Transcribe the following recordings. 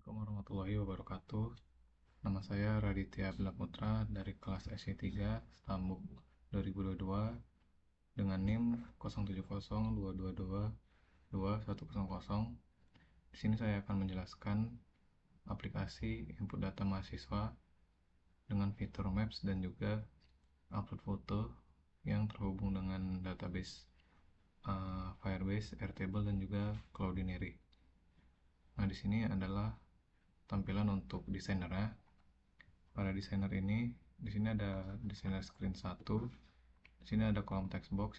Assalamualaikum warahmatullahi wabarakatuh. Nama saya Raditya Bila Putra dari kelas SI 3 Stambuk 2022 dengan NIM 0702222100. Di sini saya akan menjelaskan aplikasi input data mahasiswa dengan fitur Maps dan juga upload foto yang terhubung dengan database Firebase, Airtable dan juga Cloudinary. Nah, di sini adalah tampilan untuk desainernya. Pada desainer ini, di sini ada desainer screen 1. Di sini ada kolom text box.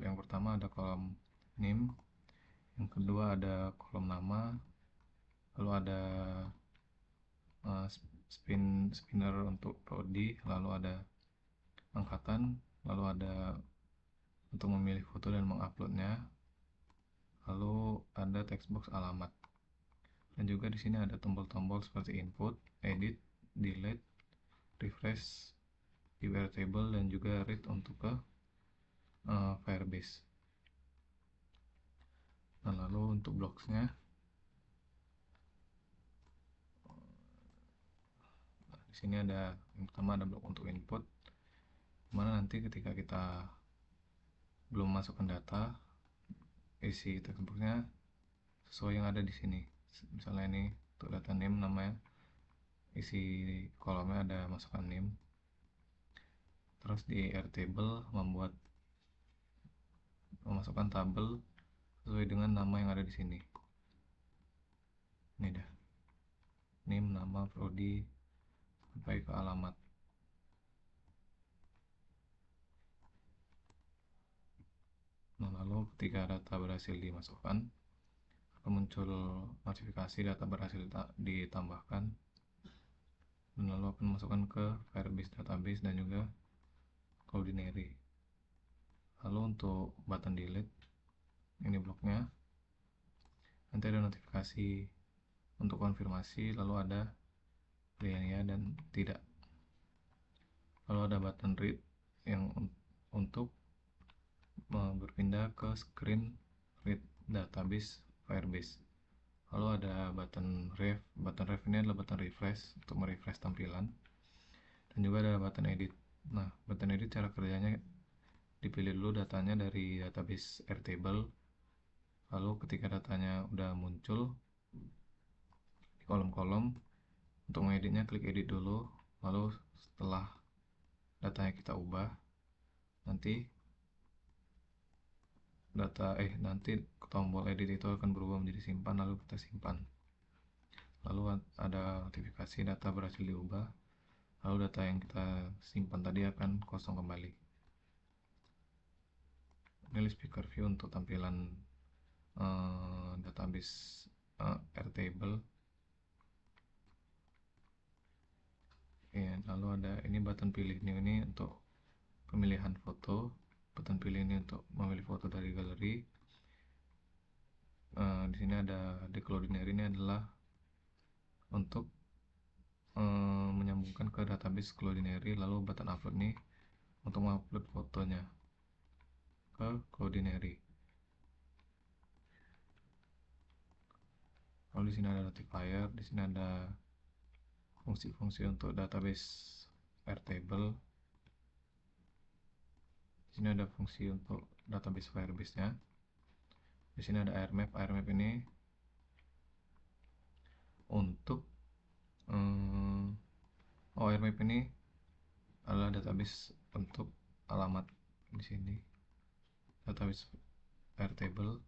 Yang pertama ada kolom name, yang kedua ada kolom nama, lalu ada spinner untuk prodi, lalu ada angkatan, lalu ada untuk memilih foto dan menguploadnya, lalu ada text box alamat. Dan juga di sini ada tombol-tombol seperti input, edit, delete, refresh, view Airtable dan juga read untuk ke Firebase. Nah, lalu untuk blocksnya, di sini ada yang pertama ada blok untuk input, dimana nanti ketika kita belum masukkan data, isi textbooknya sesuai yang ada di sini. Misalnya ini untuk data name, namanya isi kolomnya ada masukkan name. Terus di Airtable memasukkan tabel sesuai dengan nama yang ada di sini. Ini dah name, nama, prodi sampai ke alamat. Nah, lalu ketika data berhasil dimasukkan, akan muncul notifikasi data berhasil ditambahkan, dan lalu akan masukkan ke Firebase database dan juga Cloudinary. Lalu untuk button delete, ini bloknya, nanti ada notifikasi untuk konfirmasi, lalu ada ya dan tidak. Lalu ada button read yang untuk berpindah ke screen read database Firebase. Lalu ada button ref. Button ref ini adalah button refresh untuk merefresh tampilan. Dan juga ada button edit. Nah, button edit cara kerjanya, dipilih dulu datanya dari database Airtable. Lalu ketika datanya udah muncul di kolom-kolom, untuk mengeditnya klik edit dulu. Lalu setelah datanya kita ubah, nanti tombol edit itu akan berubah menjadi simpan, lalu kita simpan. Lalu ada notifikasi data berhasil diubah, lalu data yang kita simpan tadi akan kosong kembali. Ini speaker view untuk tampilan database Airtable. Ya, lalu ada ini button pilih new, ini untuk pemilihan foto. Button pilih ini untuk memilih foto dari galeri. Di sini ada di Cloudinary, ini adalah untuk menyambungkan ke database Cloudinary. Lalu button upload nih untuk mengupload fotonya ke Cloudinary. Lalu di sini ada notifier, di sini ada fungsi-fungsi untuk database Airtable. Di sini ada fungsi untuk database Firebase-nya. Di sini ada Airmap. Airmap ini untuk Airmap ini adalah database untuk alamat. Di sini database Airtable.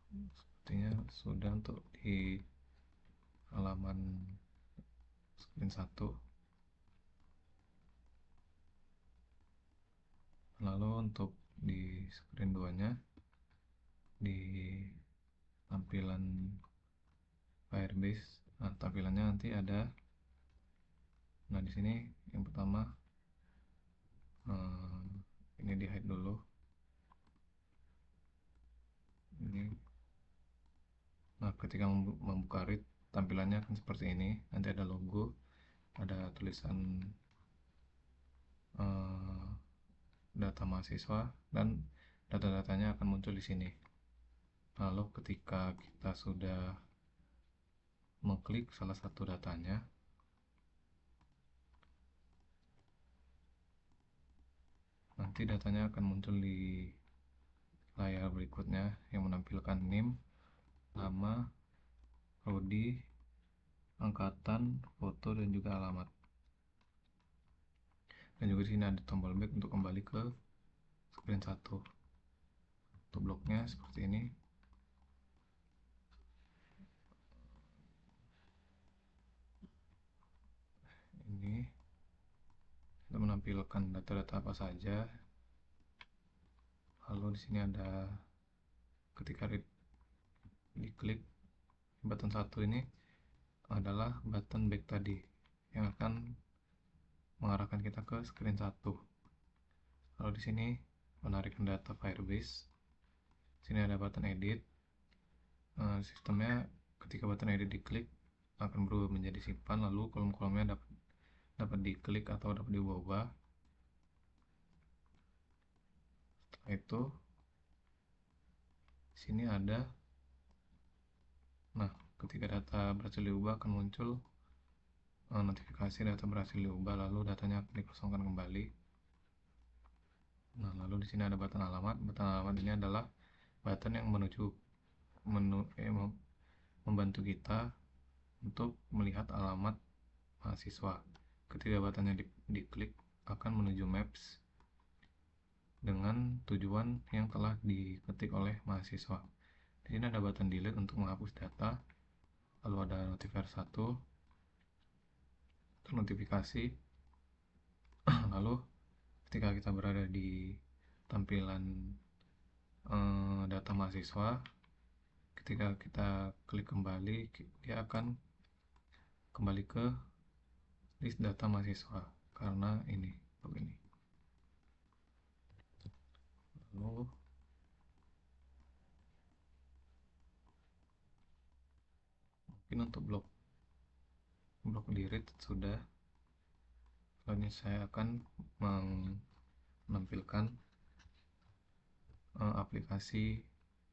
Sepertinya sudah untuk di halaman screen 1. Lalu untuk di screen 2 nya, di tampilan Firebase, nah tampilannya nanti ada, nah di sini yang pertama ini di hide dulu. Ini, nah ketika membuka read, tampilannya akan seperti ini. Nanti ada logo, ada tulisan data mahasiswa, dan data-datanya akan muncul di sini. Lalu ketika kita sudah mengklik salah satu datanya, nanti datanya akan muncul di layar berikutnya yang menampilkan NIM, nama, prodi, angkatan, foto, dan juga alamat. Dan juga di sini ada tombol back untuk kembali ke screen 1. Untuk bloknya seperti ini. Ini kita menampilkan data-data apa saja. Lalu di sini ada ketika diklik button 1 ini adalah button back tadi yang akan mengarahkan kita ke screen 1. Lalu di sini penarikan data Firebase. Sini ada button edit. Sistemnya ketika button edit diklik akan berubah menjadi simpan, lalu kolom-kolomnya dapat diklik atau dapat diubah. Setelah itu sini ada, nah ketika data berhasil diubah akan muncul notifikasi data berhasil diubah, lalu datanya akan dikosongkan kembali. Nah, lalu di sini ada button alamat. Button alamat ini adalah button yang membantu kita untuk melihat alamat mahasiswa. Ketika buttonnya diklik akan menuju Maps dengan tujuan yang telah diketik oleh mahasiswa. Di sini ada button delete untuk menghapus data. Lalu ada notifier 1 untuk notifikasi. Lalu ketika kita berada di tampilan data mahasiswa, ketika kita klik kembali, dia akan kembali ke list data mahasiswa karena ini begini. Lalu mungkin untuk blok delete sudah. Selanjutnya saya akan menampilkan aplikasi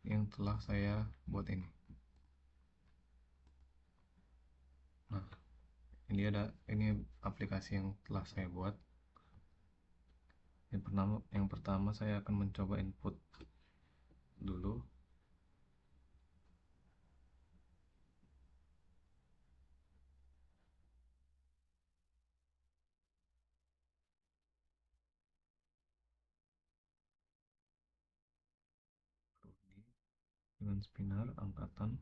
yang telah saya buat ini. Nah, ini aplikasi yang telah saya buat. Yang pertama saya akan mencoba input dulu. Dengan spinner, angkatan,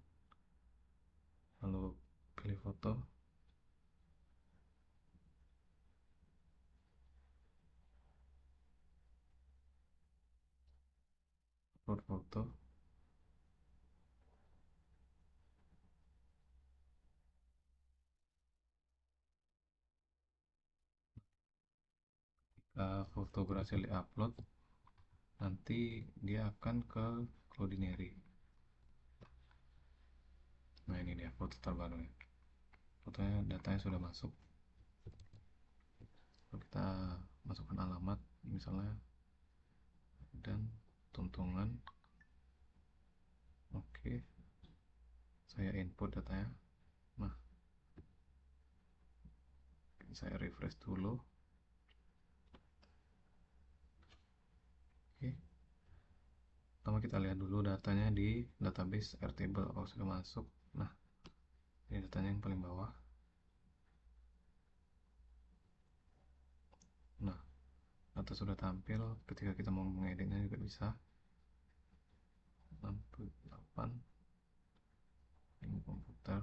lalu pilih foto, upload foto, jika foto berhasil diupload nanti dia akan ke Cloudinary. Nah, ini dia foto terbaru ya. Fotonya, datanya sudah masuk. Lalu kita masukkan alamat misalnya dan tuntungan. Oke, saya input datanya. Nah, saya refresh dulu. Oke, pertama kita lihat dulu datanya di database Airtable apakah sudah masuk. Nah, ini datanya yang paling bawah. Nah, data sudah tampil. Ketika kita mau mengeditnya juga bisa. 68 ini komputer,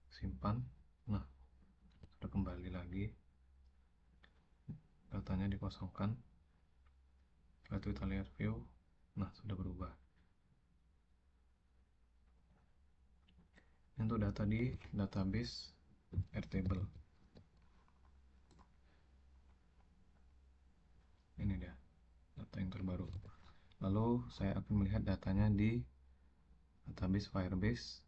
simpan. Nah, sudah kembali lagi, datanya dikosongkan. Setelah itu kita lihat view. Nah, sudah berubah. Ini untuk data di database Airtable. Ini dia data yang terbaru. Lalu saya akan melihat datanya di database Firebase.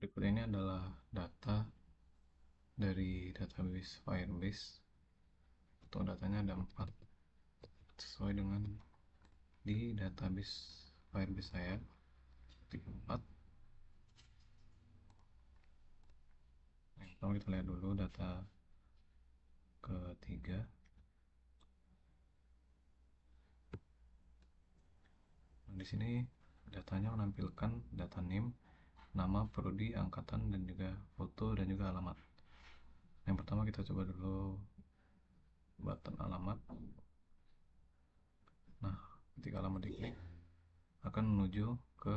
Berikut ini adalah data dari database Firebase. Untuk datanya ada 4. sesuai dengan di database Firebase saya. Ketik 4. Yang pertama kita lihat dulu data ketiga. Nah, di sini datanya menampilkan data name, nama, prodi, angkatan, dan juga foto dan juga alamat. Yang pertama kita coba dulu button alamat. Nah, ketika alamat diklik akan menuju ke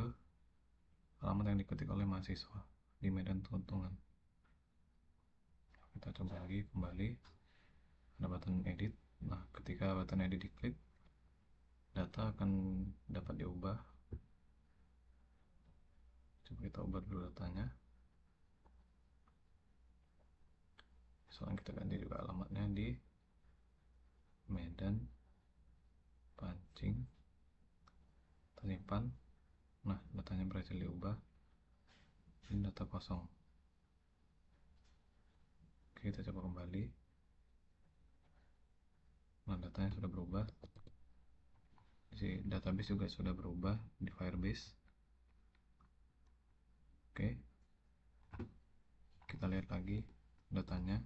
alamat yang diketik oleh mahasiswa di Medan Tuntungan. Kita coba lagi kembali, ada button edit. Nah, ketika button edit diklik, data akan dapat diubah. Coba kita ubah dulu datanya. Soalnya kita ganti juga alamatnya di Medan Pancing Tanipan. Nah, datanya berhasil diubah. Ini data kosong. Oke, kita coba kembali. Nah, datanya sudah berubah. Di database juga sudah berubah di Firebase. Oke, kita lihat lagi datanya.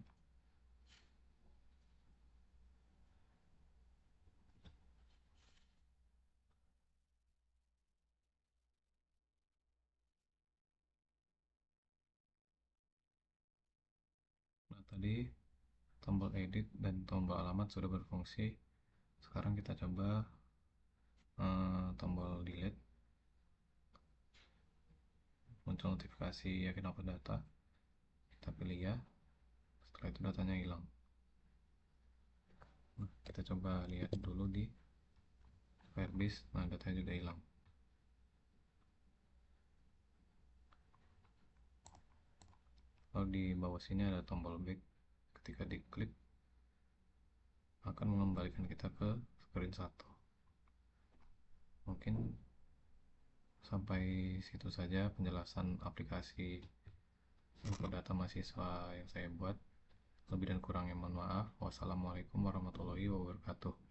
Nah, tadi tombol edit dan tombol alamat sudah berfungsi. Sekarang kita coba tombol delete. Muncul notifikasi yakin upload data. Kita pilih ya. Setelah itu datanya hilang. Nah, kita coba lihat dulu di Firebase. Nah, datanya juga hilang. Lalu di bawah sini ada tombol back. Ketika diklik akan mengembalikan kita ke screen 1. Mungkin sampai situ saja penjelasan aplikasi info data mahasiswa yang saya buat. Lebih dan kurangnya mohon maaf. Wassalamualaikum warahmatullahi wabarakatuh.